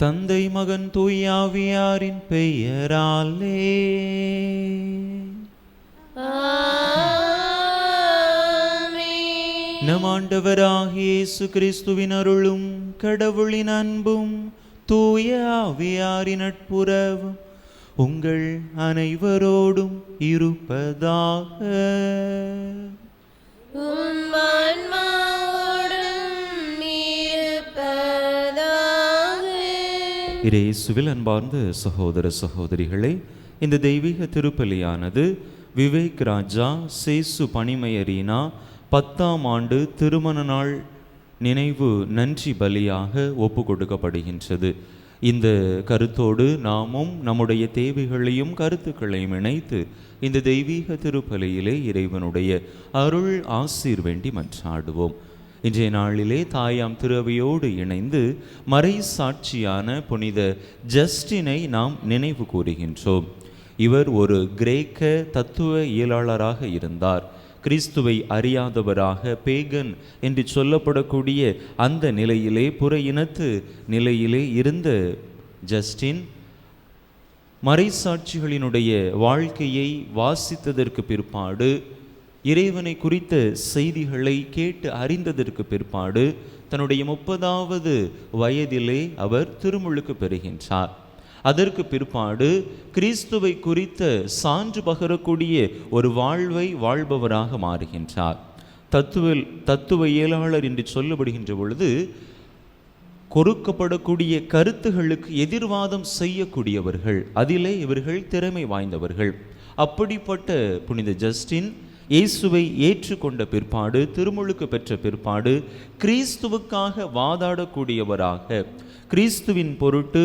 தந்தை மகன் தூயாவியாரின் பெயராலே நம் ஆண்டவராகிய இயேசு கிறிஸ்துவின் அருளும் கடவுளின் அன்பும் தூய ஆவியாரின் நட்புறவும் உங்கள் அனைவரோடும் இருப்பதாக. இயேசுவில் அன்பார்ந்த சகோதர சகோதரிகளே, இந்த தெய்வீக திருப்பலியானது விவேக் ராஜா சேசு பணிமயரீனா 10ஆம் ஆண்டு திருமண நாள் நினைவு நன்றி பலியாக ஒப்பு கொடுக்கப்படுகின்றது. இந்த கருத்தோடு நாமும் நம்முடைய தேவைகளையும் கருத்துக்களையும் இணைத்து இந்த தெய்வீக திருப்பலியிலே இறைவனுடைய அருள் ஆசீர் வேண்டி மன்றாடுவோம். இன்றைய நாளிலே தாயாம் திருவையோடு இணைந்து மறை சாட்சியான புனித ஜஸ்டினை நாம் நினைவு கூறுகின்றோம். இவர் ஒரு கிரேக்க தத்துவ இயலாளராக இருந்தார். கிறிஸ்துவை அறியாதவராக பேகன் என்று சொல்லப்படக்கூடிய அந்த நிலையிலே, புற இனத்து நிலையிலே இருந்த ஜஸ்டின் மறைசாட்சிகளினுடைய வாழ்க்கையை வாசித்ததற்கு பிற்பாடு, இறைவனை குறித்த செய்திகளை கேட்டு அறிந்ததற்கு பிற்பாடு தன்னுடைய 30வது வயதிலே அவர் திருமுழுக்கு பெறுகின்றார். அதற்கு பிற்பாடு கிறிஸ்துவை குறித்த சான்று பகரக்கூடிய ஒரு வாழ்வை வாழ்பவராக மாறுகின்றார். தத்துவ இயலாளர் என்று சொல்லப்படுகின்ற பொழுது கொடுக்கப்படக்கூடிய கருத்துகளுக்கு எதிர்வாதம் செய்யக்கூடியவர்கள், அதிலே இவர்கள் திறமை வாய்ந்தவர்கள். அப்படிப்பட்ட புனித ஜஸ்டின் இயேசுவை ஏற்றுக்கொண்ட பிற்பாடு, திருமுழுக்கு பெற்ற பிற்பாடு கிறிஸ்துவுக்காக வாதாடக்கூடியவராக, கிறிஸ்துவின் பொருட்டு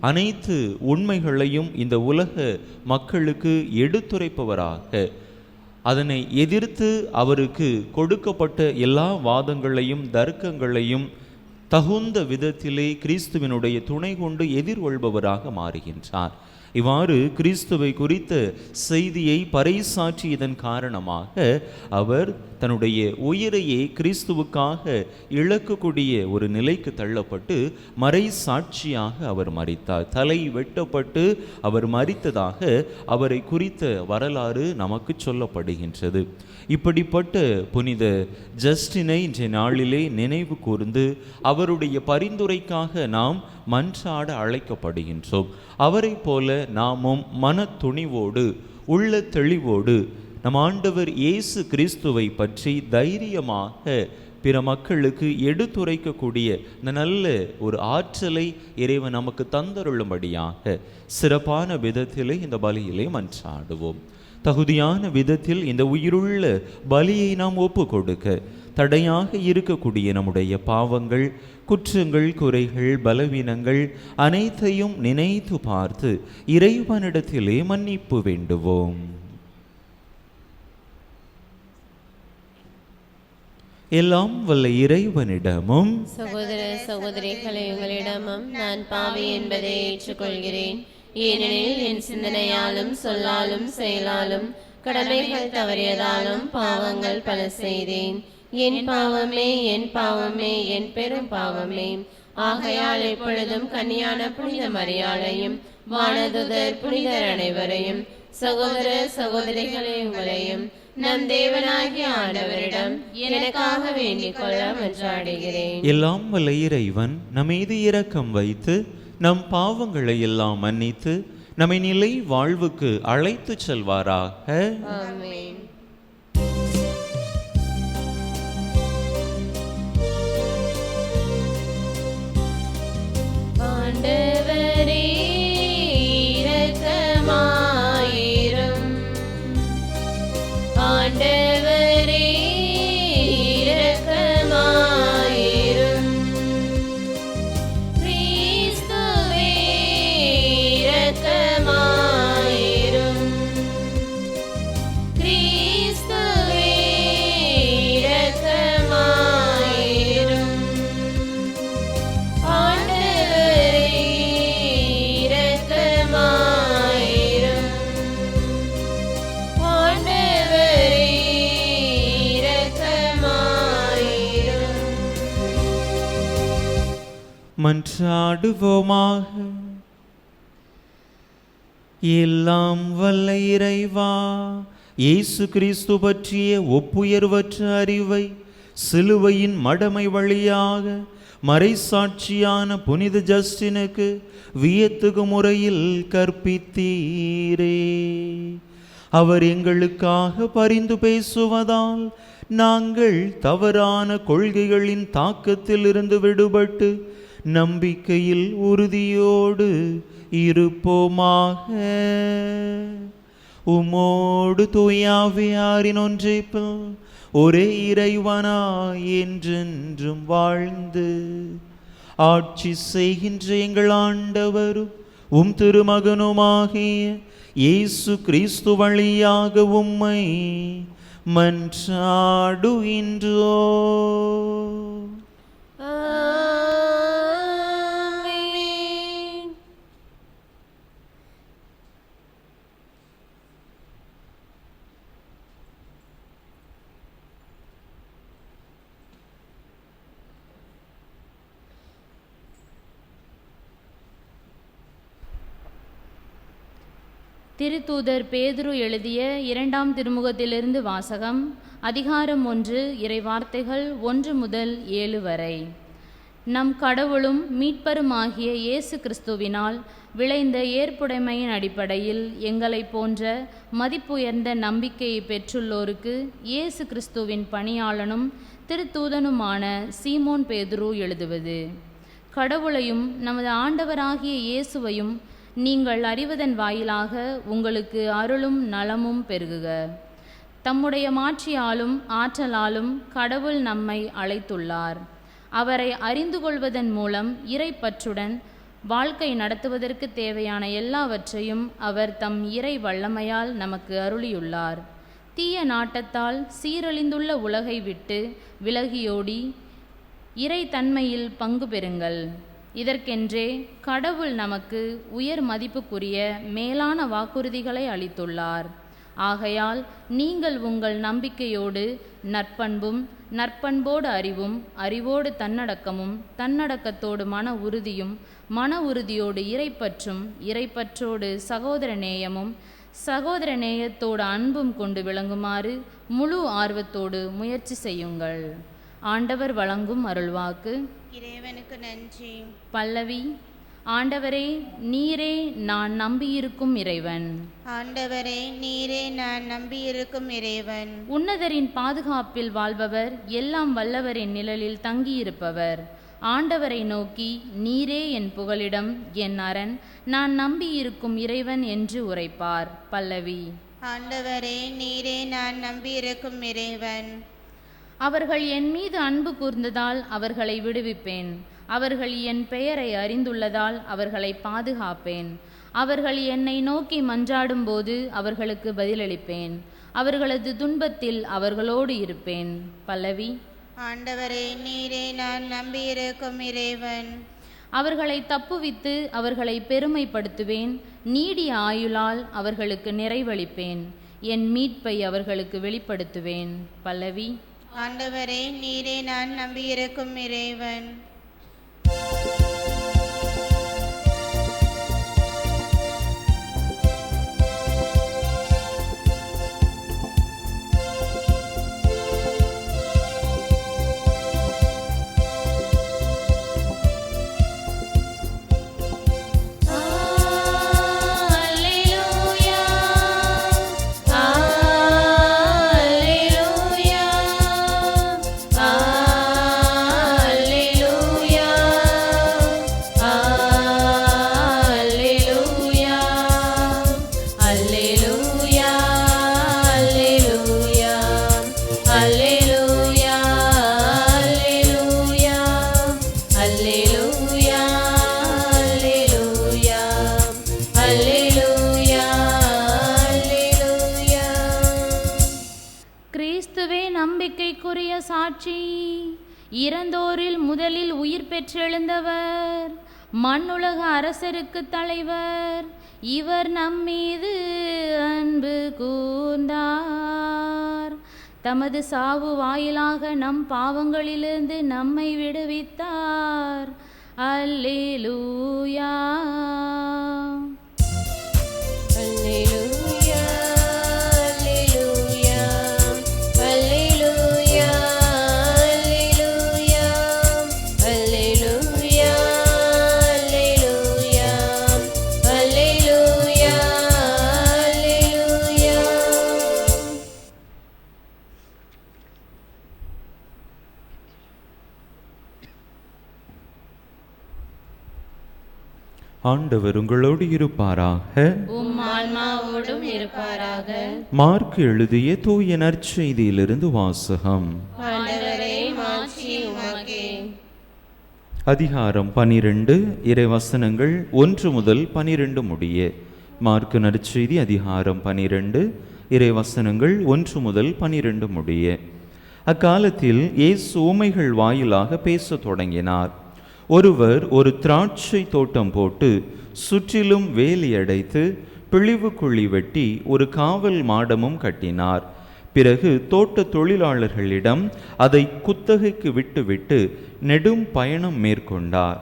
அனைத்து உண்மைகளையும் இந்த உலக மக்களுக்கு எடுத்துரைப்பவராக, அதனை எதிர்த்து அவருக்கு கொடுக்கப்பட்ட எல்லா வாதங்களையும் தர்க்கங்களையும் தகுந்த விதத்திலே கிறிஸ்துவினுடைய துணை கொண்டு எதிர்கொள்பவராக மாறுகின்றார். இவ்வாறு கிறிஸ்துவை குறித்த செய்தியை பறைசாற்றியதன் காரணமாக அவர் தன்னுடைய உயிரையே கிறிஸ்துவுக்காக இழக்கக்கூடிய ஒரு நிலைக்கு தள்ளப்பட்டு மறை சாட்சியாக அவர் மரித்தார். தலை வெட்டப்பட்டு அவர் மரித்ததாக அவரை குறித்த வரலாறு நமக்கு சொல்லப்படுகின்றது. இப்படிப்பட்ட புனித ஜஸ்டினை இன்றைய நாளிலே நினைவு கூர்ந்து அவருடைய பரிந்துரைக்காக நாம் மன்றாட அழைக்கப்படுகின்றோம். அவரை போல நாமும் மன துணிவோடு உள்ள தெளிவோடு நம் ஆண்டவர் இயேசு கிறிஸ்துவை பற்றி தைரியமாக பிற மக்களுக்கு எடுத்துரைக்கக்கூடிய இந்த நல்ல ஒரு ஆற்றலை இறைவன் நமக்கு தந்தருளும்படியாக சிறப்பான விதத்திலே இந்த பலியிலே மன்றாடுவோம். தகுதியான விதத்தில் இந்த உயிருள்ள பலியை நாம் ஒப்பு கொடுக்க தடையாக இருக்கக்கூடிய நம்முடைய பாவங்கள், குற்றங்கள், குறைகள், பலவீனங்கள் அனைத்தையும் நினைத்து பார்த்து இறைவனிடத்திலே மன்னிப்பு வேண்டுவோம். எல்லாம் வல்ல இறைவனிடமும் சகோதர சகோதரிகளை உங்களிடமும் நான் பாவி என்பதை ஏற்றுக்கொள்கிறேன். ஏனெனில் என் சிந்தனையாலும் சொல்லாலும் செயலாலும் கடமைகள் தவறியதாலும் பாவங்கள் பல செய்தேன். என் பாவமே, என் பாவமே, என் பெரும் பாவமே. ஆகையால் எப்பொழுதும் கன்னியான புனித மரியாளையும் வானதுதர் புனிதர் அனைவரையும் சகோதர சகோதரிகளை உங்களையும் நம் தேவனாகிய ஆண்டவரிடம் எனக்காக வேண்டிக் கொள்ள மன்றாடுகிறேன். எல்லாம் வல்ல இறைவன் நம்மீது இரக்கம் வைத்து நம் பாவங்களை எல்லாம் மன்னித்து நம்மை நிலை வாழ்வுக்கு அழைத்து செல்வாராக. ஆமென். ஆண்டவரே இரக்கமாயிரும். ஆண்டவரே இரக்கமாயிரும். கிறிஸ்துவே இரக்கமாயிரும். கிறிஸ்துவே இரக்கமாயிரும். ஆண்டவரே இரக்கமாயிரும். ஆண்டவரே இரக்கமாயிரும். மன்றாடுவோமாக. எல்லாம் வல்ல இறைவா, இயேசு கிறிஸ்து பற்றிய ஒப்புயர்வற்ற அறிவை சிலுவையின் மடமை வழியாக மறைசாட்சியான புனித ஜஸ்டினுக்கு வியத்தகு முறையில் கற்பித்தீரே. அவர் எங்களுக்காக பரிந்து பேசுவதால் நாங்கள் தவறான கொள்கைகளின் தாக்கத்தில் இருந்து விடுபட்டு நம்பிக்கையில் உறுதியோடு இருப்போமாக. உமோடு தூயாவியாரின் ஒன்றைப்பில் ஒரே இறைவனாய் என்றென்றும் வாழ்ந்து ஆட்சி செய்கின்ற எங்கள் ஆண்டவரும் உம் திருமகனுமாகிய இயேசு கிறிஸ்து வழியாக உம்மை மன்றாடுகின்றோ. ஆமென். திருத்தூதர் பேதுரு எழுதிய 2ஆம் திருமுகத்திலிருந்து வாசகம். அதிகாரம் 1, இறைவார்த்தைகள் 1 முதல் 7 வரை. நம் கடவுளும் மீட்பருமாகிய இயேசு கிறிஸ்துவினால் விளைந்த ஏற்புடைமையின் அடிப்படையில் எங்களைப் போன்ற மதிப்புயர்ந்த நம்பிக்கையை பெற்றுள்ளோருக்கு இயேசு கிறிஸ்துவின் பணியாளனும் திருத்தூதனுமான சீமோன் பேதுரு எழுதுவது. கடவுளையும் நமது ஆண்டவராகிய இயேசுவையும் நீங்கள் அறிவதன் வாயிலாக உங்களுக்கு அருளும் நலமும் பெருகுக. தம்முடைய மாட்சியாலும் ஆற்றலாலும் கடவுள் நம்மை அழைத்துள்ளார். அவரை அறிந்து கொள்வதன் மூலம் இறைப்பற்றுடன் வாழ்க்கை நடத்துவதற்கு தேவையான எல்லாவற்றையும் அவர் தம் இறை வல்லமையால் நமக்கு அருளியுள்ளார். தீய நாட்டத்தால் சீரழிந்துள்ள உலகை விட்டு விலகியோடி இறை தன்மையில் பங்கு பெறுங்கள். இதற்கென்றே கடவுள் நமக்கு உயர் மதிப்புக்குரிய மேலான வாக்குறுதிகளை அளித்துள்ளார். ஆகையால் நீங்கள் உங்கள் நம்பிக்கையோடு நற்பண்பும், நற்பண்போடு அறிவும், அறிவோடு தன்னடக்கமும், தன்னடக்கத்தோடு மன உறுதியும், மன உறுதியோடு இறைப்பற்றும், இறைப்பற்றோடு சகோதர நேயமும், சகோதர நேயத்தோடு அன்பும் கொண்டு விளங்குமாறு முழு ஆர்வத்தோடு முயற்சி செய்யுங்கள். ஆண்டவர் வழங்கும் அருள்வாக்கு. இறைவனுக்கு நன்றி. பல்லவி. ஆண்டவரே, நீரே நான் நம்பியிருக்கும் இறைவன். ஆண்டவரே, நீரே நான் நம்பியிருக்கும் இறைவன். உன்னதரின் பாதுகாப்பில் வாழ்பவர், எல்லாம் வல்லவரின் நிழலில் தங்கியிருப்பவர். ஆண்டவரை நோக்கி, நீரே என் புகலிடம், என் அரண், நான் நம்பியிருக்கும் இறைவன் என்று உரைப்பார். பல்லவி. ஆண்டவரே, நீரே நான் நம்பியிருக்கும் இறைவன். அவர்கள் என் மீது அன்பு கூர்ந்ததால் அவர்களை விடுவிப்பேன். அவர்கள் என் பெயரை அறிந்துள்ளதால் அவர்களை பாதுகாப்பேன். அவர்கள் என்னை நோக்கி மன்றாடும் போது அவர்களுக்கு பதிலளிப்பேன். அவர்களது துன்பத்தில் அவர்களோடு இருப்பேன். பல்லவி. ஆண்டவரே, நீரே நான் நம்பியிருக்கும் இறைவன். அவர்களை தப்புவித்து அவர்களை பெருமைப்படுத்துவேன். நீடிய ஆயுளால் அவர்களுக்கு நிறைவளிப்பேன். என் மீட்பை அவர்களுக்கு வெளிப்படுத்துவேன். பல்லவி. ஆண்டவரே, நீரே நான் நம்பியிருக்கும் இறைவன். நம்பிக்கைக்குரிய சாட்சி, இறந்தோரில் முதலில் உயிர் பெற்றெழுந்தவர், மண்ணுலக அரசருக்கு தலைவர், இவர் நம்மீது அன்பு கூர்ந்தார். தமது சாவு வாயிலாக நம் பாவங்களிலிருந்து நம்மை விடுவித்தார். அல்லேலூயா. ஆண்டவர் உங்களோடு இருப்பாராக. உம் ஆன்மாவோடும் இருப்பாராக. மார்க் எழுதிய தூய நற்செய்தியிலிருந்து வாசகம். ஆண்டவரே, மாட்சி உமக்கே. அதிகாரம் 12, இறைவசனங்கள் 1 முதல் 12 முடிய. மார்க் நற்செய்தி அதிகாரம் 12, இறைவசனங்கள் 1 முதல் 12 முடிய. அக்காலத்தில் இயேசு ஊமைகள் வாயிலாக பேசத் தொடங்கினார். ஒருவர் ஒரு திராட்சை தோட்டம் போட்டு சுற்றிலும் வேலி அடைத்து பிழிவு குழி வெட்டி ஒரு காவல் மாடமும் கட்டினார். பிறகு தோட்ட தொழிலாளர்களிடம் அதை குத்தகைக்கு விட்டுவிட்டு நெடும் பயணம் மேற்கொண்டார்.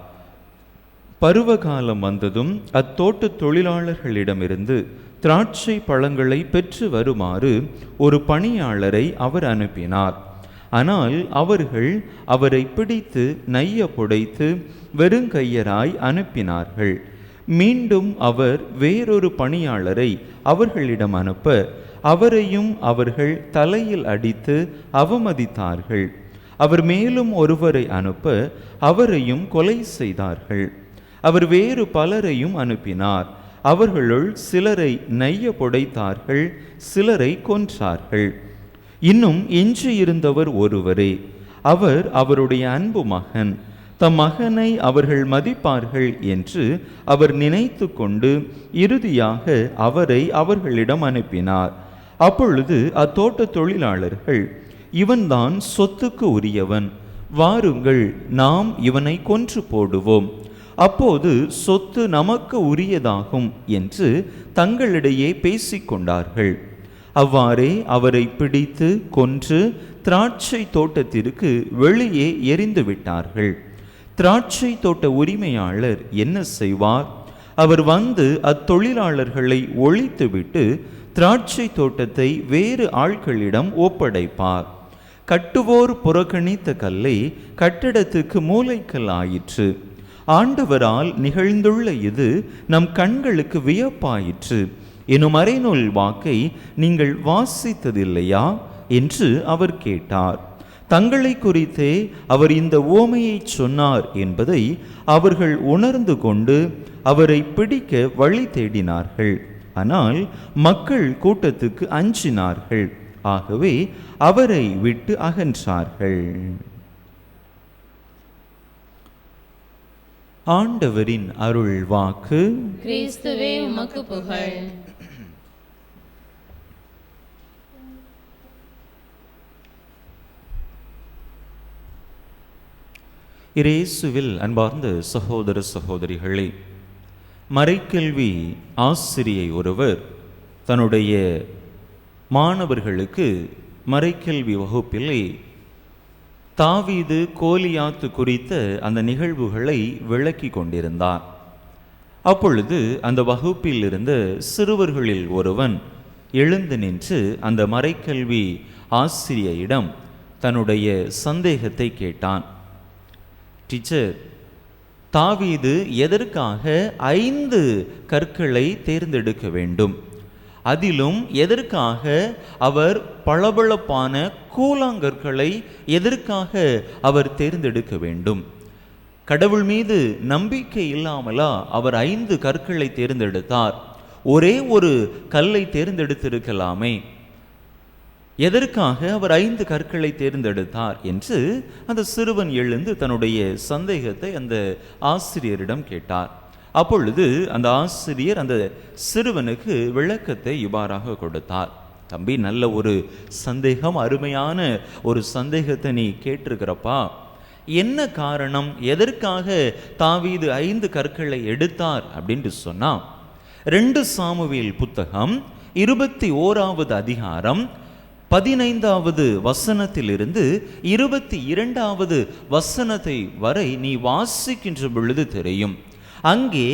பருவகாலம் வந்ததும் அத்தோட்ட தொழிலாளர்களிடமிருந்து திராட்சை பழங்களை பெற்று வருமாறு ஒரு பணியாளரை அவர் அனுப்பினார். ஆனால் அவர்கள் அவரை பிடித்து நைய புடைத்து வெறுங்கையராய் அனுப்பினார்கள். மீண்டும் அவர் வேறொரு பணியாளரை அவர்களிடம் அனுப்ப அவரையும் அவர்கள் தலையில் அடித்து அவமதித்தார்கள். அவர் மேலும் ஒருவரை அனுப்ப அவரையும் கொலை செய்தார்கள். அவர் வேறு பலரையும் அனுப்பினார். அவர்களுள் சிலரை நைய புடைத்தார்கள், சிலரை கொன்றார்கள். இன்னும் எஞ்சியிருந்தவர் ஒருவரே. அவர் அவருடைய அன்பு மகன். தம் மகனை அவர்கள் மதிப்பார்கள் என்று அவர் நினைத்து கொண்டு இறுதியாக அவரை அவர்களிடம் அனுப்பினார். அப்பொழுது அத்தோட்ட தொழிலாளர்கள், இவன்தான் சொத்துக்கு உரியவன், வாருங்கள் நாம் இவனை கொன்று போடுவோம், அப்போது சொத்து நமக்கு உரியதாகும் என்று தங்களிடையே பேசிக்கொண்டார்கள். அவ்வாறே அவரை பிடித்து கொன்று திராட்சை தோட்டத்திற்கு வெளியே எறிந்து விட்டார்கள். திராட்சை தோட்ட உரிமையாளர் என்ன செய்வார்? அவர் வந்து அத்தொழிலாளர்களை ஒழித்துவிட்டு திராட்சை தோட்டத்தை வேறு ஆட்களிடம் ஒப்படைப்பார். கட்டுவோர் புறக்கணித்த கல்லை கட்டிடத்துக்கு மூலைக்கல் ஆயிற்று. ஆண்டவரால் நிகழ்ந்துள்ள இது நம் கண்களுக்கு வியப்பாயிற்று எனும் மறைநூல் வாக்கை நீங்கள் வாசித்ததில்லையா என்று அவர் கேட்டார். தங்களை குறித்தே அவர் இந்த உவமையை சொன்னார் என்பதை அவர்கள் உணர்ந்து கொண்டு அவரை பிடிக்க வழி தேடினார்கள். ஆனால் மக்கள் கூட்டத்துக்கு அஞ்சினார்கள். ஆகவே அவரை விட்டு அகன்றார்கள். ஆண்டவரின் அருள் வாக்கு. கிறிஸ்துவே உமக்கு புகழ். இயேசுவில் அன்பார்ந்த சகோதர சகோதரிகளே, மறைக்கல்வி ஆசிரியை ஒருவர் தன்னுடைய மாணவர்களுக்கு மறைக்கல்வி வகுப்பிலே தாவீது கோலியாத்து குறித்த அந்த நிகழ்வுகளை விளக்கி கொண்டிருந்தார். அப்பொழுது அந்த வகுப்பில் இருந்த சிறுவர்களில் ஒருவன் எழுந்து நின்று அந்த மறைக்கல்வி ஆசிரியரிடம் தன்னுடைய சந்தேகத்தை கேட்டான். டீச்சர், தாவீது எதற்காக 5 கற்களை தேர்ந்தெடுக்க வேண்டும்? அதிலும் எதற்காக அவர் பளபளப்பான கூழாங்கற்களை எதற்காக அவர் தேர்ந்தெடுக்க வேண்டும்? கடவுள் மீது நம்பிக்கை இல்லாமலா அவர் 5 கற்களை தேர்ந்தெடுத்தார்? ஒரே ஒரு கல்லை தேர்ந்தெடுத்திருக்கலாமே. எதற்காக அவர் 5 கற்களை தேர்ந்தெடுத்தார் என்று அந்த சிறுவன் எழுந்து தன்னுடைய சந்தேகத்தை அந்த ஆசிரியரிடம் கேட்டார். அப்பொழுது அந்த ஆசிரியர் அந்த சிறுவனுக்கு விளக்கத்தை இவ்வாறாக கொடுத்தார். தம்பி, நல்ல ஒரு சந்தேகம், அருமையான ஒரு சந்தேகத்தை நீ கேட்டிருக்கிறப்பா. என்ன காரணம், எதற்காக தாவீது 5 கற்களை எடுத்தார் அப்படின்ட்டு சொன்னா, 2 சாமுவேல் புத்தகம் 21வது அதிகாரம் 15வது வசனத்திலிருந்து 22வது வசனத்தை வரை நீ வாசிக்கின்ற பொழுது தெரியும். அங்கே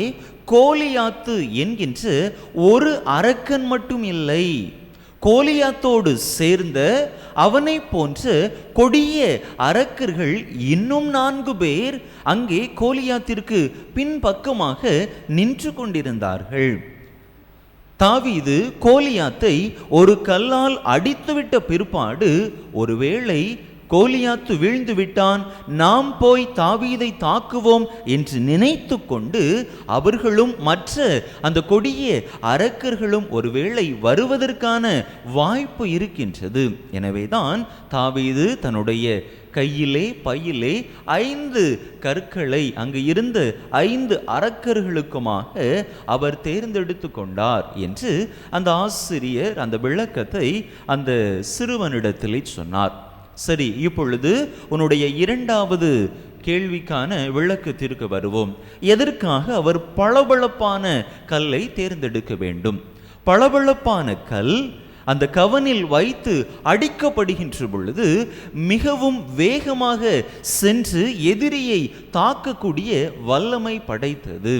கோலியாத்து என்கின்ற ஒரு அரக்கன் மட்டும் இல்லை, கோலியாத்தோடு சேர்ந்த அவனை போன்ற கொடிய அரக்கர்கள் இன்னும் 4 பேர் அங்கே கோலியாத்திற்கு பின்பக்கமாக நின்று கொண்டிருந்தார்கள். தாவீது கோலியாத்தை ஒரு கல்லால் அடித்துவிட்ட பிற்பாடு, ஒருவேளை கோலியாத்து வீழ்ந்து விட்டான், நாம் போய் தாவீதை தாக்குவோம் என்று நினைத்து கொண்டு அவர்களும் மற்ற அந்த கொடிய அரக்கர்களும் ஒருவேளை வருவதற்கான வாய்ப்பு இருக்கின்றது. எனவேதான் தாவீது தன்னுடைய கையிலே பையிலே 5 கற்களை அங்கு இருந்த 5 அரக்கர்களுக்குமாக அவர் தேர்ந்தெடுத்து கொண்டார் என்று அந்த ஆசிரியர் அந்த விளக்கத்தை அந்த சிறுவனிடத்திலே சொன்னார். சரி, இப்பொழுது உன்னுடைய 2வது கேள்விக்கான விளக்கத்திற்கு வருவோம். எதற்காக அவர் பளபளப்பான கல்லை தேர்ந்தெடுக்க வேண்டும்? பளபளப்பான கல் அந்த கவனில் வைத்து அடிக்கப்படுகின்ற பொழுது மிகவும் வேகமாக சென்று எதிரியை தாக்கக்கூடிய வல்லமை படைத்தது.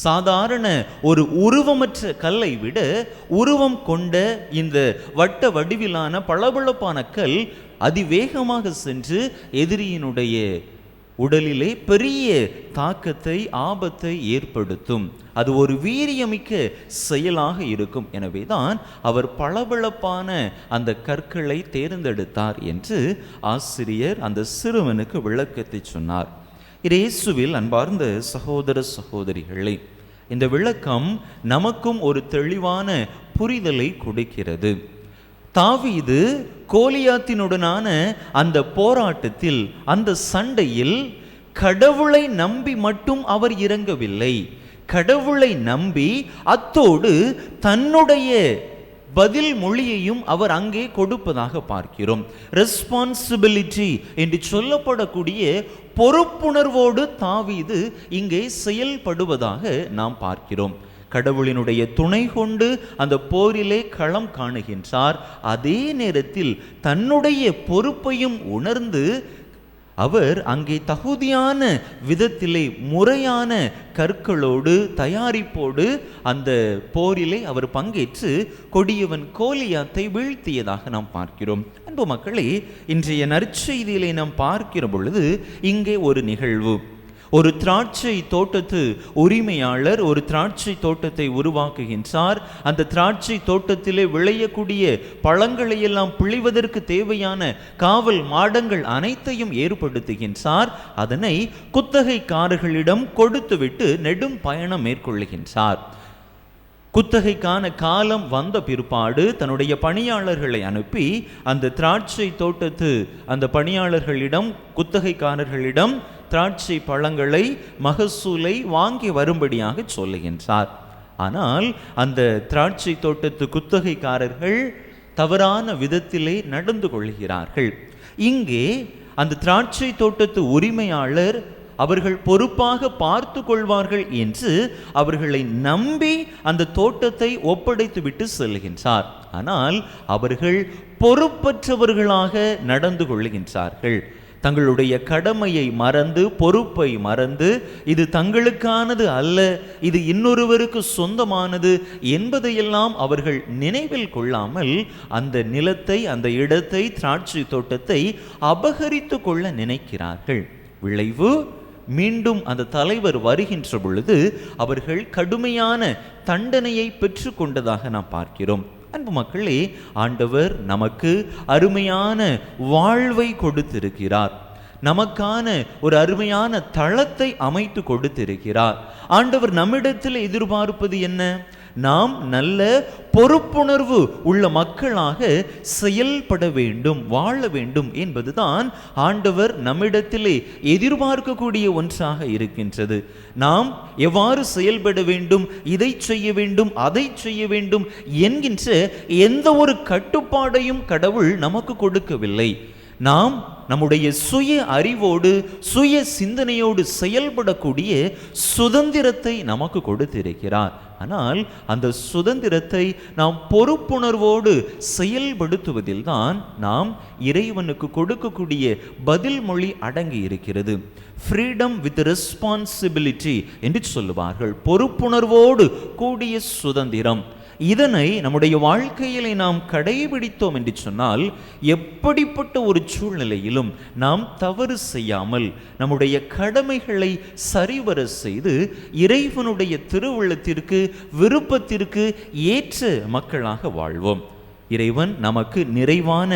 சாதாரண ஒரு உருவமற்ற கல்லை விட உருவம் கொண்ட இந்த வட்ட வடிவிலான பளபளப்பான கல் அதிவேகமாக சென்று எதிரியினுடைய உடலிலே பெரிய தாக்கத்தை, ஆபத்தை ஏற்படுத்தும். அது ஒரு வீரியமிக்க செயலாக இருக்கும். எனவேதான் அவர் பளபளப்பான அந்த கற்களை தேர்ந்தெடுத்தார் என்று ஆசிரியர் அந்த சிறுவனுக்கு விளக்கத்தை சொன்னார். இயேசுவில் அன்பார்ந்த சகோதர சகோதரிகளே, இந்த விளக்கம் நமக்கும் ஒரு தெளிவான புரிதலை கொடுக்கிறது. தாவீது கோலியாத்தினுடனான அந்த போராட்டத்தில், அந்த சண்டையில் கடவுளை நம்பி மட்டும் அவர் இறங்கவில்லை. கடவுளை நம்பி அத்தோடு தன்னுடைய பதில் மொழியையும் அவர் அங்கே கொடுப்பதாக பார்க்கிறோம். ரெஸ்பான்சிபிலிட்டி என்று சொல்லப்படக்கூடிய பொறுப்புணர்வோடு தாவீது இங்கே செயல்படுவதாக நாம் பார்க்கிறோம். கடவுளினுடைய துணை கொண்டு அந்த போரிலே களம் காணுகின்றார். அதே நேரத்தில் தன்னுடைய பொறுப்பையும் உணர்ந்து அவர் அங்கே தகுதியான விதத்திலே முறையான கற்களோடு தயாரிப்போடு அந்த போரிலே அவர் பங்கேற்று கொடியவன் கோலியாத்தை வீழ்த்தியதாக நாம் பார்க்கிறோம். அன்பு மக்களே, இன்றைய நற்செய்தியிலே நாம் பார்க்கிற பொழுது இங்கே ஒரு நிகழ்வு, ஒரு திராட்சை தோட்டத்து உரிமையாளர் ஒரு திராட்சை தோட்டத்தை உருவாக்குகின்றார். அந்த திராட்சை தோட்டத்திலே விளையக்கூடிய பழங்களை எல்லாம் பிழிவதற்கு தேவையான காவல் மாடங்கள் அனைத்தையும் ஏற்படுத்துகின்றார். அதனை குத்தகைக்காரர்களிடம் கொடுத்துவிட்டு நெடும் பயணம் மேற்கொள்ளுகின்றார். குத்தகைக்கான காலம் வந்த பிற்பாடு தன்னுடைய பணியாளர்களை அனுப்பி அந்த திராட்சை தோட்டத்து அந்த பணியாளர்களிடம் குத்தகைக்காரர்களிடம் திராட்சை பழங்களை மகசூலை வாங்கி வரும்படியாக சொல்லுகின்றார். ஆனால் அந்த திராட்சை தோட்டத்து குத்தகைக்காரர்கள் தவறான விதத்திலே நடந்து கொள்கிறார்கள். இங்கே அந்த திராட்சை தோட்டத்து உரிமையாளர் அவர்கள் பொறுப்பாக பார்த்து கொள்வார்கள் என்று அவர்களை நம்பி அந்த தோட்டத்தை ஒப்படைத்து விட்டு செல்கின்றார். ஆனால் அவர்கள் பொறுப்பற்றவர்களாக நடந்து கொள்கின்றார்கள். தங்களுடைய கடமையை மறந்து, பொறுப்பை மறந்து, இது தங்களுக்கானது அல்ல, இது இன்னொருவருக்கு சொந்தமானது என்பதையெல்லாம் அவர்கள் நினைவில் கொள்ளாமல் அந்த நிலத்தை, அந்த இடத்தை, திராட்சை தோட்டத்தை அபகரித்து கொள்ள நினைக்கிறார்கள். விளைவு, மீண்டும் அந்த தலைவர் வருகின்ற பொழுது அவர்கள் கடுமையான தண்டனையை பெற்று கொண்டதாக நாம் பார்க்கிறோம். அன்பு மக்களே, ஆண்டவர் நமக்கு அருமையான வாழ்வை கொடுத்திருக்கிறார். நமக்கான ஒரு அருமையான தளத்தை அமைத்து கொடுத்திருக்கிறார். ஆண்டவர் நம்மிடத்தில் எதிர்பார்ப்பது என்ன? நாம் நல்ல பொறுப்புணர்வு உள்ள மக்களாக செயல்பட வேண்டும், வாழ வேண்டும் என்பதுதான் ஆண்டவர் நம்மிடத்திலே எதிர்பார்க்கக்கூடிய ஒன்றாக இருக்கின்றது. நாம் எவ்வாறு செயல்பட வேண்டும், இதை செய்ய வேண்டும், அதை செய்ய வேண்டும் என்கின்ற எந்த ஒரு கட்டுப்பாடையும் கடவுள் நமக்கு கொடுக்கவில்லை. நாம் நம்முடைய சுய அறிவோடு, சுய சிந்தனையோடு செயல்படக்கூடிய சுதந்திரத்தை நமக்கு கொடுத்திருக்கிறார். ஆனால் அந்த சுதந்திரத்தை நாம் பொறுப்புணர்வோடு செயல்படுத்துவதில் தான் நாம் இறைவனுக்கு கொடுக்கக்கூடிய பதில் மொழி அடங்கி இருக்கிறது. ஃப்ரீடம் வித் ரெஸ்பான்சிபிலிட்டி என்று சொல்லுவார்கள். பொறுப்புணர்வோடு கூடிய சுதந்திரம். இதனை நம்முடைய வாழ்க்கையிலே நாம் கடைபிடித்தோம் என்று சொன்னால் எப்படிப்பட்ட ஒரு சூழ்நிலையிலும் நாம் தவறு செய்யாமல் நம்முடைய கடமைகளை சரிவர செய்து இறைவனுடைய திருவுள்ளத்திற்கு, விருப்பத்திற்கு ஏற்ற மக்களாக வாழ்வோம். இறைவன் நமக்கு நிறைவான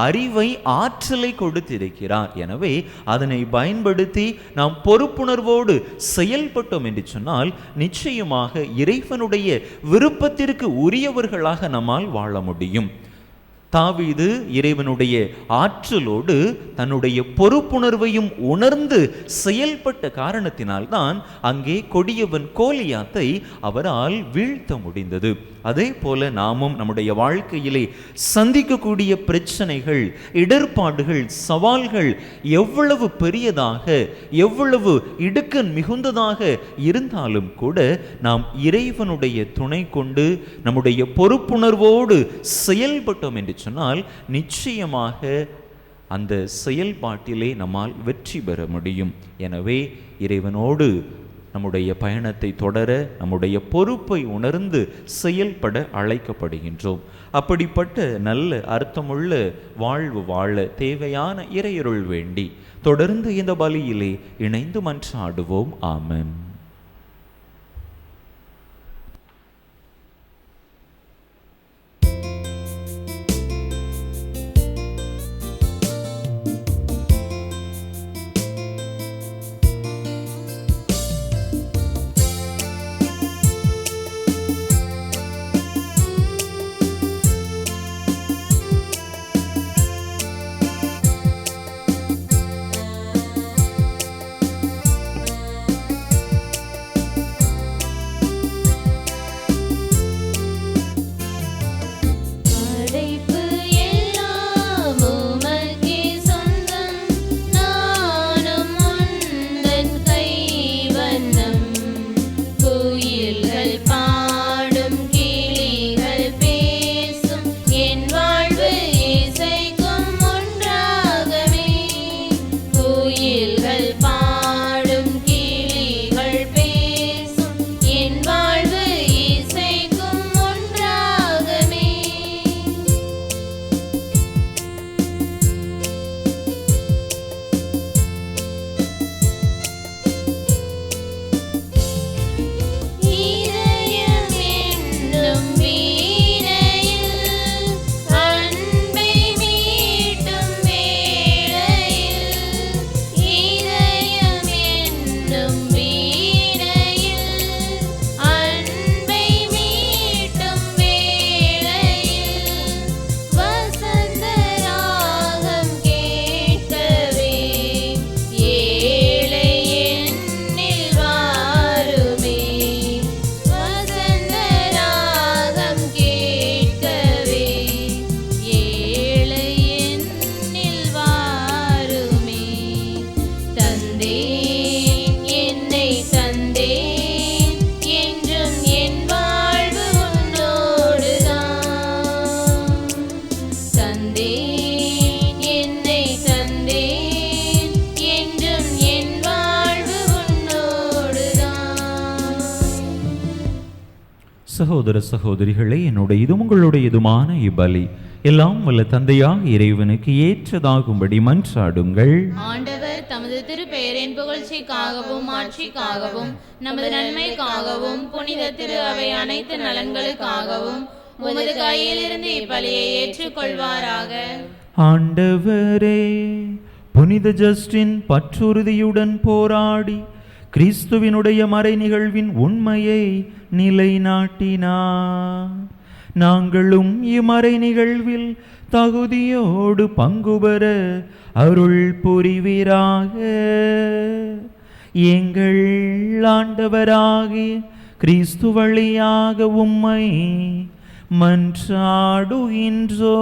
அறிவை, ஆற்றலை கொடுத்திருக்கிறார். எனவே அதனை பயன்படுத்தி நாம் பொறுப்புணர்வோடு செயல்பட்டோம் என்று சொன்னால் நிச்சயமாக இறைவனுடைய விருப்பத்திற்கு உரியவர்களாக நம்மால் வாழ முடியும். தாவீது இறைவனுடைய ஆற்றலோடு தன்னுடைய பொறுப்புணர்வையும் உணர்ந்து செயல்பட்ட காரணத்தினால்தான் அங்கே கொடியவன் கோலியாத்தை அவரால் வீழ்த்த முடிந்தது. அதே போல நாமும் நம்முடைய வாழ்க்கையிலே சந்திக்கக்கூடிய பிரச்சனைகள், இடர்பாடுகள், சவால்கள் எவ்வளவு பெரியதாக, எவ்வளவு இடுக்கண் மிகுந்ததாக இருந்தாலும் கூட நாம் இறைவனுடைய துணை கொண்டு நம்முடைய பொறுப்புணர்வோடு செயல்பட்டோம் என்று சொன்னால் நிச்சயமாக அந்த செயல்பாட்டிலே நம்மால் வெற்றி பெற முடியும். எனவே இறைவனோடு நம்முடைய பயணத்தை தொடர நம்முடைய பொறுப்பை உணர்ந்து செயல்பட அழைக்கப்படுகின்றோம். அப்படிப்பட்ட நல்ல அர்த்தமுள்ள வாழ்வு வாழ தேவையான இறையருள் வேண்டி தொடர்ந்து இந்த பலியிலே இணைந்து மன்றாடுவோம். ஆமென். சகோதர சகோதரிகளே, என்னுடையதும் உங்களுடையதுமான இப்பலி எல்லாம் வல்ல தந்தையாக இறைவனுக்கு ஏற்றதாகும்படி மன்றாடுங்கள். ஆண்டவர் தமது திருப்பெயரின் புகழ்ச்சிக்காகவும் ஆட்சிக்காகவும் நமது நன்மைக்காகவும் புனித திரு அவை அனைத்து நலன்களுக்காகவும் உமது கையிலிருந்து இப்பலியை ஏற்றுக்கொள்வாராக. ஆண்டவரே, புனித ஜஸ்டின் பற்றுறுதியுடன் போராடி கிறிஸ்துவினுடைய மறை நிகழ்வின் உண்மையை நிலைநாட்டினார். நாங்களும் இம்மறை நிகழ்வில் தகுதியோடு பங்கு பெற அருள் புரிவீராக. எங்கள் ஆண்டவராகிய கிறிஸ்து வழியாக உம்மை மன்றாடுகின்றோ.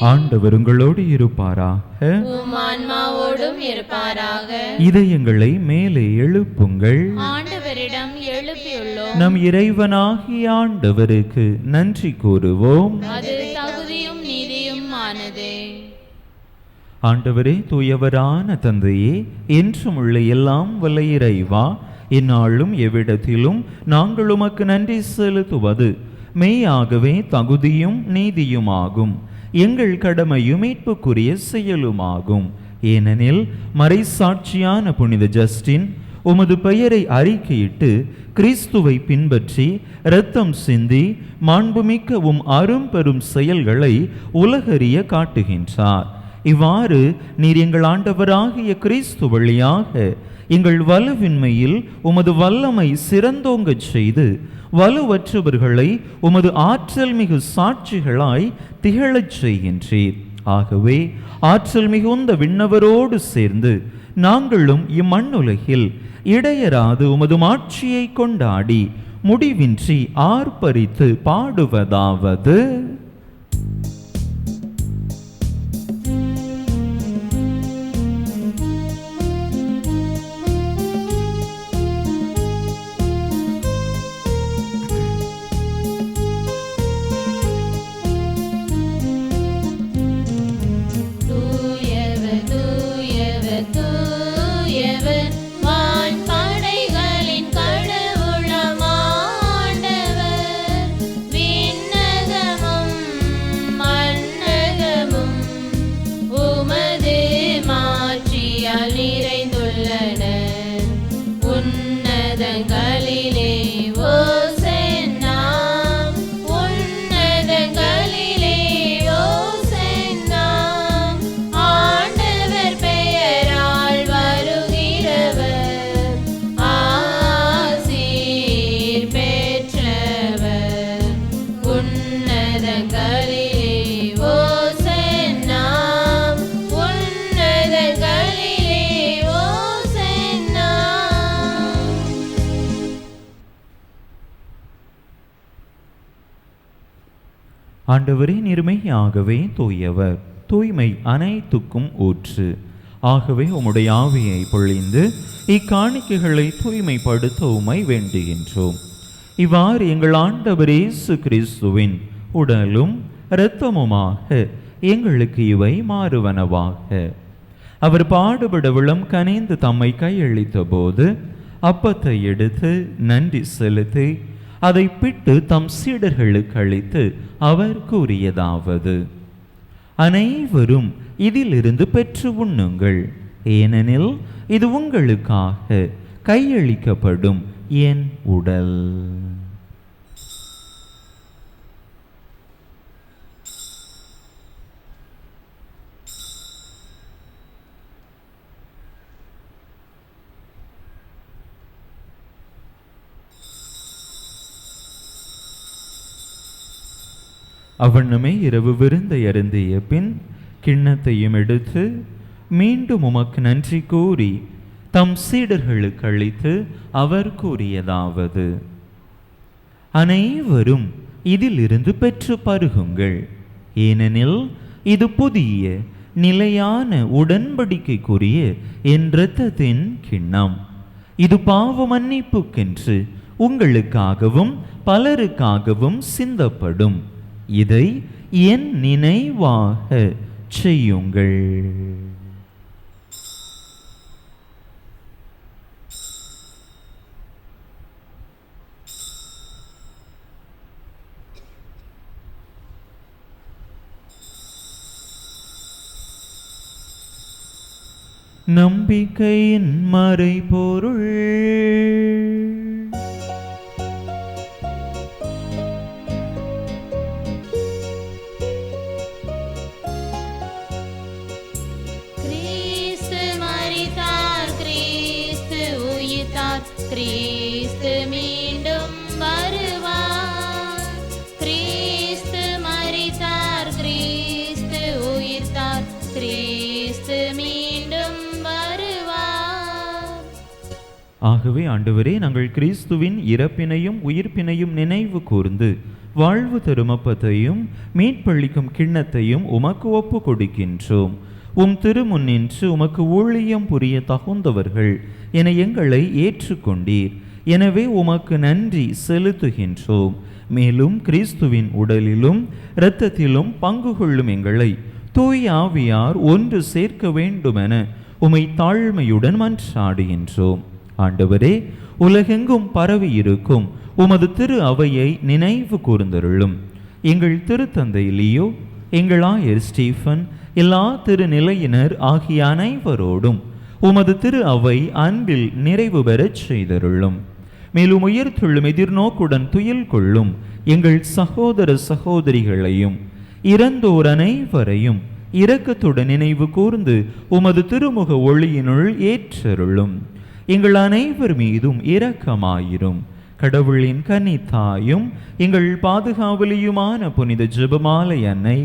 ஆண்டவர் உங்களோடு இருப்பாராக. உம் ஆன்மாவோடும் இருப்பாராக. இதயங்களை மேலே எழுப்புங்கள். ஆண்டவரிடம் எழுப்பியுள்ளோம். நம் இறைவனாகிய ஆண்டவருக்கு நன்றி கூறுவோம். அது தகுதியும் நீதியும் ஆனதே. ஆண்டவரே, தூயவரான தந்தையே, என்றும் உள்ள எல்லாம் வல்ல இறைவா, இந்நாளும் எவ்விடத்திலும் நாங்கள் உமக்கு நன்றி செலுத்துவது மெய்யாகவே தகுதியும் நீதியுமாகும். எங்கள் கடமையும் மீட்புக்குரிய செயலுமாகும். ஏனெனில் மறைசாட்சியான புனித ஜஸ்டின் உமது பெயரை அறிக்கையிட்டு கிறிஸ்துவை பின்பற்றி இரத்தம் சிந்தி மாண்புமிக்க அரும்பெரும் செயல்களை உலகறிய காட்டுகின்றார். இவ்வாறு நீர் எங்கள் ஆண்டவராகிய கிறிஸ்து வழியாக எங்கள் வலுவின்மையில் உமது வல்லமை சிறந்தோங்கச் செய்து வலுவற்றவர்களை உமது ஆற்றல் மிகு சாட்சிகளாய் திகழச் செய்கின்றீர். ஆகவே ஆற்றல் மிகுந்த விண்ணவரோடு சேர்ந்து நாங்களும் இம்மண்ணுலகில் இடையராது உமது ஆட்சியை கொண்டாடி முடிவின்றி ஆர்ப்பரித்து பாடுவதாவது: ஆண்டவரே, நீர்மையாகவே தூயவர், தூய்மை அனைத்துக்கும் ஊற்று. ஆகவே உம்முடைய ஆவியை பொழிந்து இக்காணிக்கைகளை தூய்மைப்படுத்த உம்மை வேண்டுகின்றோம். இவ்வாறு எங்கள் ஆண்டவர் இயேசு கிறிஸ்துவின் உடலும் இரத்தமுமாக எங்களுக்கு இவை மாறுவனவாக. அவர் பாடுபட விளம் கனிந்து தம்மை கையளித்த போது அப்பத்தை எடுத்து நன்றி செலுத்தி அதை பிட்டு தம் சீடர்களுக்கு அளித்து அவர் கூறியதாவது: அனைவரும் இதிலிருந்து பெற்று உண்ணுங்கள், ஏனெனில் இது உங்களுக்காக கையளிக்கப்படும் என் உடல். அவ்வண்ணமே இரவு விருந்தை அருந்திய பின் கிண்ணத்தையும் எடுத்து மீண்டும் உமக்கு நன்றி கூறி தம் சீடர்களுக்கு அளித்து அவர் கூறியதாவது: அனைவரும் இதிலிருந்து பெற்று பருகுங்கள், ஏனெனில் இது புதிய நிலையான உடன்படிக்கைக்குரிய என் இரத்தத்தின் கிண்ணம். இது பாவ மன்னிப்புக்கென்று உங்களுக்காகவும் பலருக்காகவும் சிந்தப்படும். இதை என் நினைவாக செய்யுங்கள். நம்பிக்கையின் மறைபொருள். கிறிஸ்து மரித்தார், கிறிஸ்து உயிர்த்தார், கிறிஸ்து மீண்டும் வருவார். கிறிஸ்து மரித்தார், கிறிஸ்து உயிர்த்தார், கிறிஸ்து மீண்டும் வருவார். ஆகவே ஆண்டவரே, நாங்கள் கிறிஸ்துவின் இறப்பினையும் உயிர்ப்பினையும் நினைவு கூர்ந்து வாழ்வு தரும் அப்பத்தையும் மீட்பளிக்கும் கிண்ணத்தையும் உமக்கு ஒப்பு கொடுக்கின்றோம். உம் திருமுன்னின்று உமக்கு ஊழியம் புரிய தகுந்தவர்கள் என எங்களை ஏற்றுக்கொண்டீர். எனவே உமக்கு நன்றி செலுத்துகின்றோம். மேலும் கிறிஸ்துவின் உடலிலும் இரத்தத்திலும் பங்கு கொள்ளும் எங்களை தூய் ஆவியார் ஒன்று சேர்க்க வேண்டுமென உமை தாழ்மையுடன் மன்றாடுகின்றோம். ஆண்டவரே, உலகெங்கும் பரவி இருக்கும் உமது திரு அவையை நினைவு கூர்ந்தருளும். எங்கள் திருத்தந்தை லியோ, எங்கள் ஆயர் ஸ்டீஃபன், எல்லா திருநிலையினர் ஆகிய அனைவரோடும் உமது திரு அவை அன்பில் நிறைவு பெறச் செய்தருளும். மேலும் உயர்த்துள்ளும் எதிர்நோக்குடன் துயில் கொள்ளும் எங்கள் சகோதர சகோதரிகளையும் இறந்தோர் அனைவரையும் இரக்கத்துடன் நினைவு கூர்ந்து உமது திருமுக ஒளியினுள் ஏற்றருளும். எங்கள் அனைவர் மீதும் இரக்கமாயிரும். கடவுளின் கன்னித்தாயும் எங்கள் பாதுகாவலியுமான புனித ஜெபமாலை அன்னை,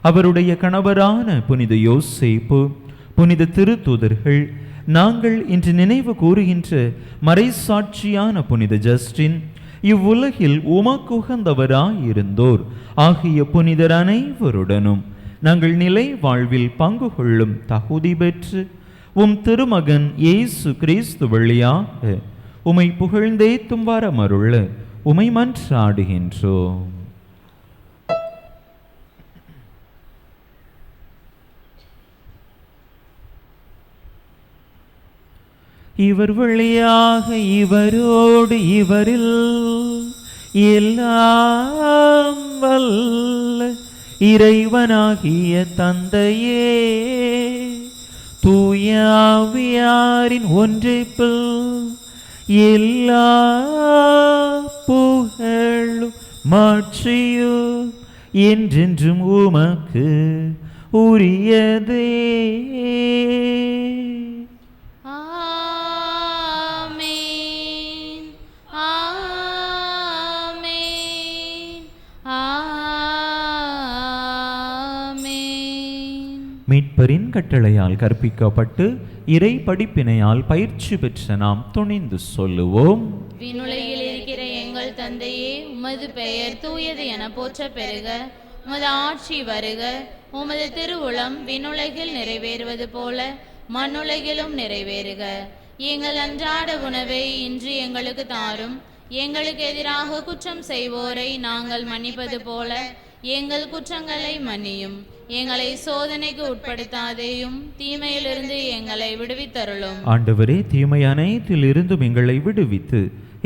அவருடைய கணவரான புனித யோசேப்பு, புனித திருத்தூதர்கள், நாங்கள் இன்று நினைவு கூறுகின்ற மறைசாட்சியான புனித ஜஸ்டின், இவ்வுலகில் உமக்குகந்தவராயிருந்தோர் ஆகிய புனிதர் அனைவருடனும் நாங்கள் நிலை வாழ்வில் பங்கு கொள்ளும் தகுதி பெற்று உம் திருமகன் இயேசு கிறிஸ்து வழியாக உமை புகழ்ந்தேத்தும் வரமருள உமை மன்றாடுகின்றோம். இவர் வழியாக இவரோடு இவரில் எல்லாம் வல்ல இறைவனாகிய தந்தையே, தூய ஆவியாரின் ஒன்றைப்பில் எல்லா புகழும் மாட்சியும் என்றென்றும் உமக்கு உரியதே. ஆமென், ஆமென், ஆமென். மீட்பரின் கட்டளையால் கற்பிக்கப்பட்டு இறை படிப்பினையால் பயிற்சி பெற்ற நாம் துணிந்து சொல்லுவோம். விண்ணுலகில் இருக்கிற எங்கள் தந்தையே, உமது பெயர் தூயது என போற்ற பெறுக. உமது ஆட்சி வருக. உமது திருவுளம் விண்ணுலகில் நிறைவேறுவது போல மண்ணுலகிலும் நிறைவேறுக. எங்கள் அன்றாட உணவை இன்று எங்களுக்கு தாரும். எங்களுக்கு எதிராக குற்றம் செய்வோரை நாங்கள் மன்னிப்பது போல எங்கள் குற்றங்களை மன்னியும். எங்களை சோதனைக்கு உட்படுத்தாதேயும், தீமையிலிருந்து எங்களை விடுவித்தருளும். ஆண்டவரே, தீமை அனைத்திலிருந்தும் எங்களை விடுவித்து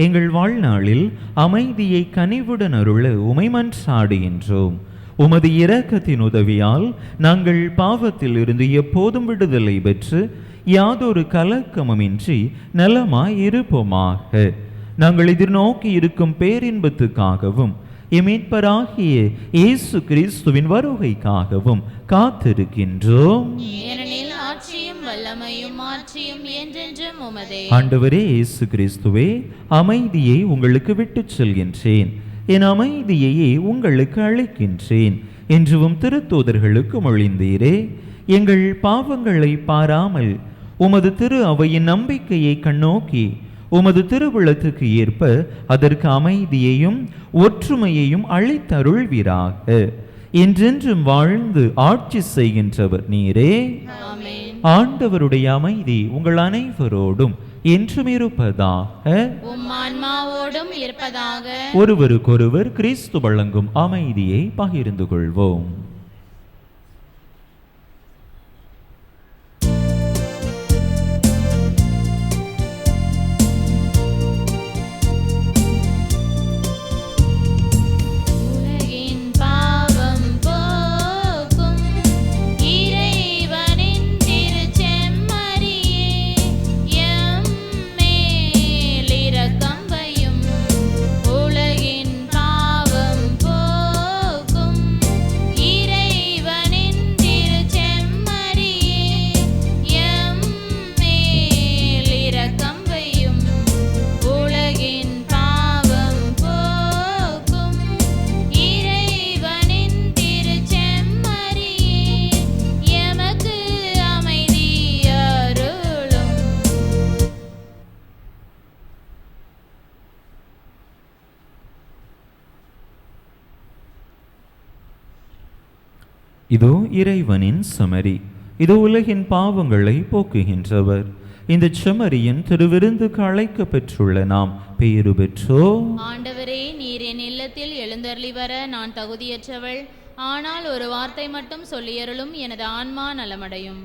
எங்கள் வாழ்நாளில் அமைதியை கனிவுடன் அருள உமை மன்றாடுகின்றோம். உமது இரக்கத்தின் உதவியால் நாங்கள் பாவத்தில் இருந்து எப்போதும் விடுதலை பெற்று யாதொரு கலக்கமுமின்றி நலமாய் இருப்போமாக. நாங்கள் எதிர்நோக்கி இருக்கும் பேரின்பத்துக்காகவும் மீட்பராகிய இயேசு கிறிஸ்துவின் வருகைக்காகவும் காத்திருக்கின்றோம். ஏனெனில் ஆட்சியும் வல்லமையும் மாற்றியும் என்றென்றும் உமதே. ஆண்டவரே இயேசு கிறிஸ்துவே, அமைதியை உங்களுக்கு விட்டுச் செல்கின்றேன், என் அமைதியையே உங்களுக்கு அளிக்கின்றேன் என்றும் திருத்தூதர்களுக்கு மொழிந்தீரே. எங்கள் பாவங்களை பாராமல் உமது திரு அவையின் நம்பிக்கையை கண்ணோக்கி உமது திருவுளத்துக்கு ஏற்ப அதற்கு அமைதியையும் ஒற்றுமையையும் அளித்தருள்வீராக. என்றென்றும் வாழ்ந்து ஆட்சி செய்கின்றவர் நீரே. ஆமென். ஆண்டவருடைய அமைதி உங்கள் அனைவரோடும் என்றும் இருப்பதாக. உம் ஆன்மாவோடும் இருப்பதாக. ஒருவருக்கொருவர் கிறிஸ்து வழங்கும் அமைதியை பகிர்ந்து கொள்வோம். இறைவனின் திருச்செம்மறி இதோ இறைவனின் செமரி, இதோ உலகின் பாவங்களை போக்குகின்றவர். இந்த செமரியின் திருவிருந்துக்கு அழைக்க பெற்றுள்ள நாம் பேறு பெற்றோ. ஆண்டவரே, நீர் என் இல்லத்தில் எழுந்தருளி வர நான் தகுதியற்றவள். ஆனால் ஒரு வார்த்தை மட்டும் சொல்லியருளும், எனது ஆன்மா நலமடையும்.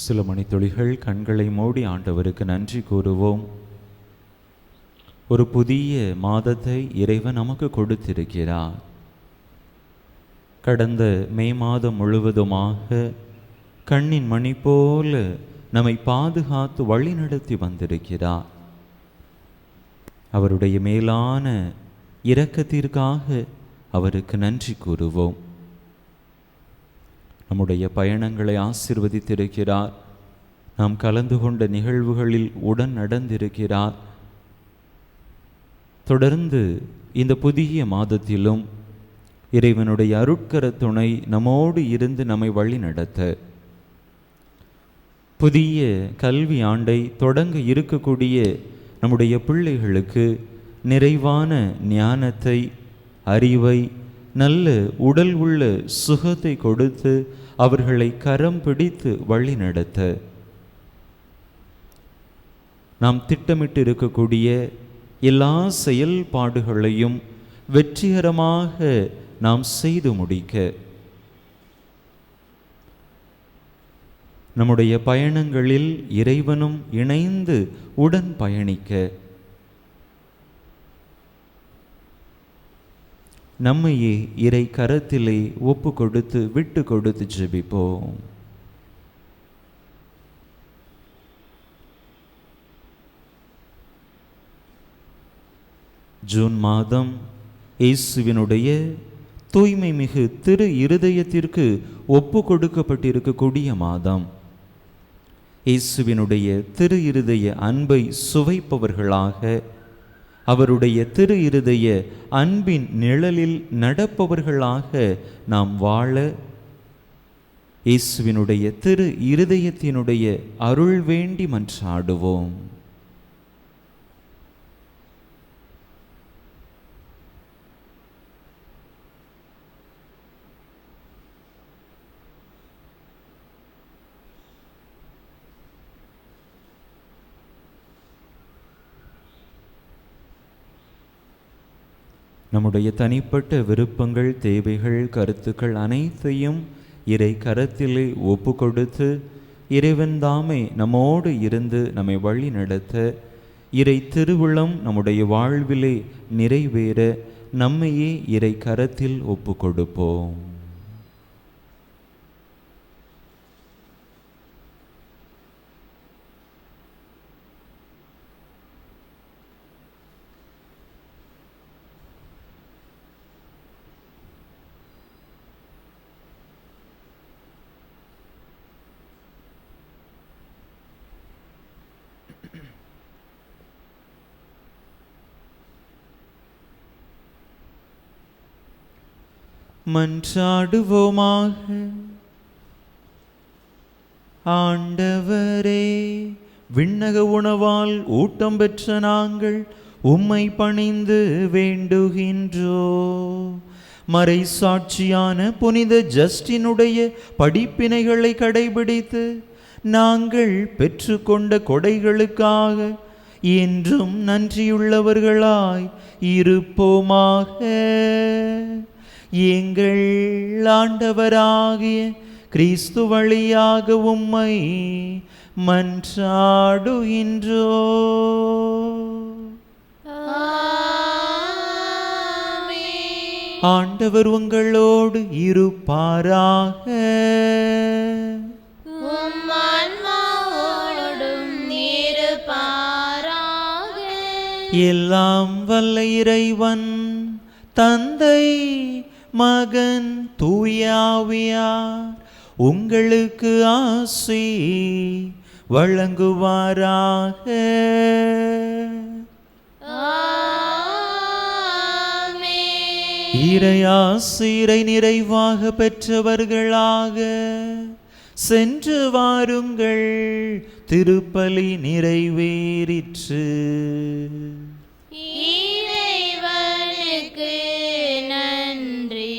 சில மணித்துளிகள் கண்களை மூடி ஆண்டவருக்கு நன்றி கூறுவோம். ஒரு புதிய மாதத்தை இறைவன் நமக்கு கொடுத்திருக்கிறார். கடந்த மே மாதம் முழுவதுமாக கண்ணின் மணி போல நம்மை பாதுகாத்து வழிநடத்தி வந்திருக்கிறார். அவருடைய மேலான இரக்கத்திற்காக அவருக்கு நன்றி கூறுவோம். நம்முடைய பயணங்களை ஆசீர்வதித்திருக்கிறார். நாம் கலந்து கொண்ட நிகழ்வுகளில் உடன் நடந்திருக்கிறார். தொடர்ந்து இந்த புதிய மாதத்திலும் இறைவனுடைய அருட்கர துணை நம்மோடு இருந்து நம்மை வழி நடத்த, புதிய கல்வி ஆண்டை தொடங்க இருக்கக்கூடிய நம்முடைய பிள்ளைகளுக்கு நிறைவான ஞானத்தை, அறிவை, நல்ல உடல் உள்ள சுகத்தை கொடுத்து அவர்களை கரம் பிடித்து வழி நடத்த, நாம் திட்டமிட்டு இருக்கக்கூடிய எல்லா செயல்பாடுகளையும் வெற்றிகரமாக நாம் செய்து முடிக்க, நம்முடைய பயணங்களில் இறைவனும் இணைந்து உடன் பயணிக்க, நம்மையே இறை கரத்திலே ஒப்பு கொடுத்து விட்டு கொடுத்து ஜெபிப்போம். ஜூன் மாதம் இயேசுவினுடைய தூய்மை மிகு திரு இருதயத்திற்கு ஒப்பு கொடுக்கப்பட்டிருக்கக்கூடிய மாதம். இயேசுவினுடைய திரு இருதய அன்பை சுவைப்பவர்களாக, அவருடைய திரு இருதய அன்பின் நிழலில் நடப்பவர்களாக நாம் வாழ இயேசுவினுடைய திரு இருதயத்தினுடைய அருள் வேண்டி மன்றாடுவோம். நம்முடைய தனிப்பட்ட விருப்பங்கள், தேவைகள், கருத்துக்கள் அனைத்தையும் இறை கரத்திலே ஒப்பு கொடுத்து இறைவன் தாமே நம்மோடு இருந்து நம்மை வழி நடத்த, இறை திருவுளம் நம்முடைய வாழ்விலே நிறைவேற நம்மையே இறை கரத்தில் ஒப்பு கொடுப்போம். மன்றாடுவோமாக. ஆண்டவரே, விண்ணக உணவால் ஊட்டம் பெற்ற நாங்கள் உம்மை பணிந்து வேண்டுகின்றோ. மறை சாட்சியான புனித ஜஸ்டினுடைய படிப்பினைகளை கடைபிடித்து நாங்கள் பெற்றுக்கொண்ட கொடைகளுக்காக என்றும் நன்றியுள்ளவர்களாய் இருப்போமாக. எங்கள் ஆண்டவராகிய கிறிஸ்து வழியாக உம்மை மன்றாடுகின்றோ. ஆண்டவர் உங்களோடு இருப்பாராக. எல்லாம் வல்ல இறைவன் தந்தை, மகன், தூயாவியார் உங்களுக்கு ஆசி வழங்குவாராக. இறையாசிரை நிறைவாக பெற்றவர்களாக சென்று வாருங்கள். திருப்பலி நிறைவேறிற்று. இறைவனுக்கு நன்றி.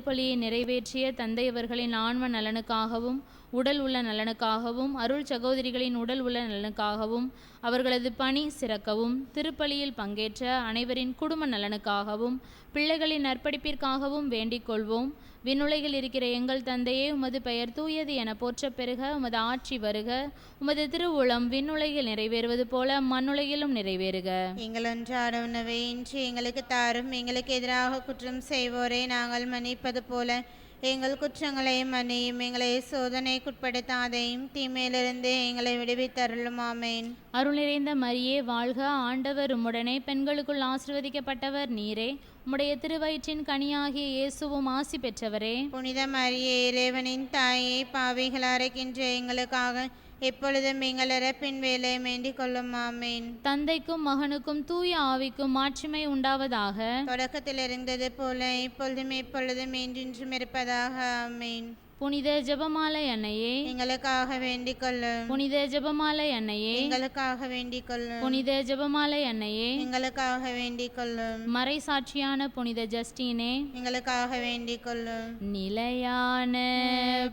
திருப்பலியை நிறைவேற்றிய தந்தையவர்களின் ஆன்ம நலனுக்காகவும் உடல் உள்ள நலனுக்காகவும் அருள் சகோதரிகளின் உடல் உள்ள நலனுக்காகவும் அவர்களது பணி சிறக்கவும் திருப்பலியில் பங்கேற்ற அனைவரின் குடும்ப நலனுக்காகவும் பிள்ளைகளின் நற்படிப்பிற்காகவும் வேண்டிக் கொள்வோம். விண்ணுலகில் இருக்கிற எங்கள் தந்தையே, உமது பெயர் தூயது என போற்றப் பெறுக. உமது ஆட்சி வருக. உமது திருவுளம் விண்ணுலகில் நிறைவேறுவது போல மண்ணுலகிலும் நிறைவேறுக. எங்கள் அன்றாட உணவை இன்று எங்களுக்கு தாரும். எங்களுக்கு எதிராக குற்றம் செய்வோரை நாங்கள் மன்னிப்பது போல எங்கள் குற்றங்களை மன்னியும். எங்களை சோதனைக்குட்படுத்தாதையும் தீமையிலிருந்து எங்களை விடுவித்தருளும். ஆமேன். அருள் நிறைந்த மரியே வாழ்க. ஆண்டவர் உம்முடனே, பெண்களுக்குள் ஆசீர்வதிக்கப்பட்டவர் நீரே. உம்முடைய திருவயிற்றின் கனியாகிய இயேசுவும் ஆசி பெற்றவரே. புனித மரியே, இறைவனின் தாயே, பாவிகளாக இருக்கின்ற எங்களுக்காக எப்பொழுதும் எங்கள் இறப்பின் வேலை வேண்டிக் கொள்ளும். ஆமேன். தந்தைக்கும் மகனுக்கும் தூய ஆவிக்கும் மாட்சிமை உண்டாவதாக. தொடக்கத்தில் இருந்தது போல இப்பொழுதும் எப்பொழுதும் என்றென்றும் இருப்பதாக. ஆமேன். புனித ஜெபமாலை அன்னையே, எங்களுக்காக வேண்டிக் கொள்ளும். புனித ஜெபமாலை அன்னையே, எங்களுக்காக வேண்டிக் கொள்ளும். புனித ஜெபமாலை அன்னையே, எங்களுக்காக வேண்டிக் கொள்ளும். மறைசாட்சியான புனித ஜஸ்டினே, எங்களுக்காக வேண்டிக் கொள்ளும். நிலையான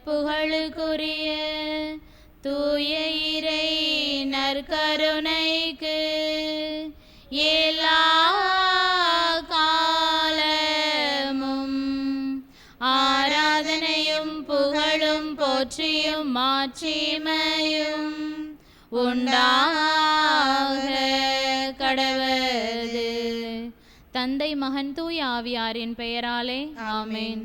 புகழுக்குரிய தூய இறை நற்கருணைக்கு எல்லா காலமும் ஆராதனையும் புகழும் போற்றியும் மாட்சிமையும் உண்டாக கடவது. தந்தை மகன் தூய ஆவியாரின் பெயராலே ஆமென்.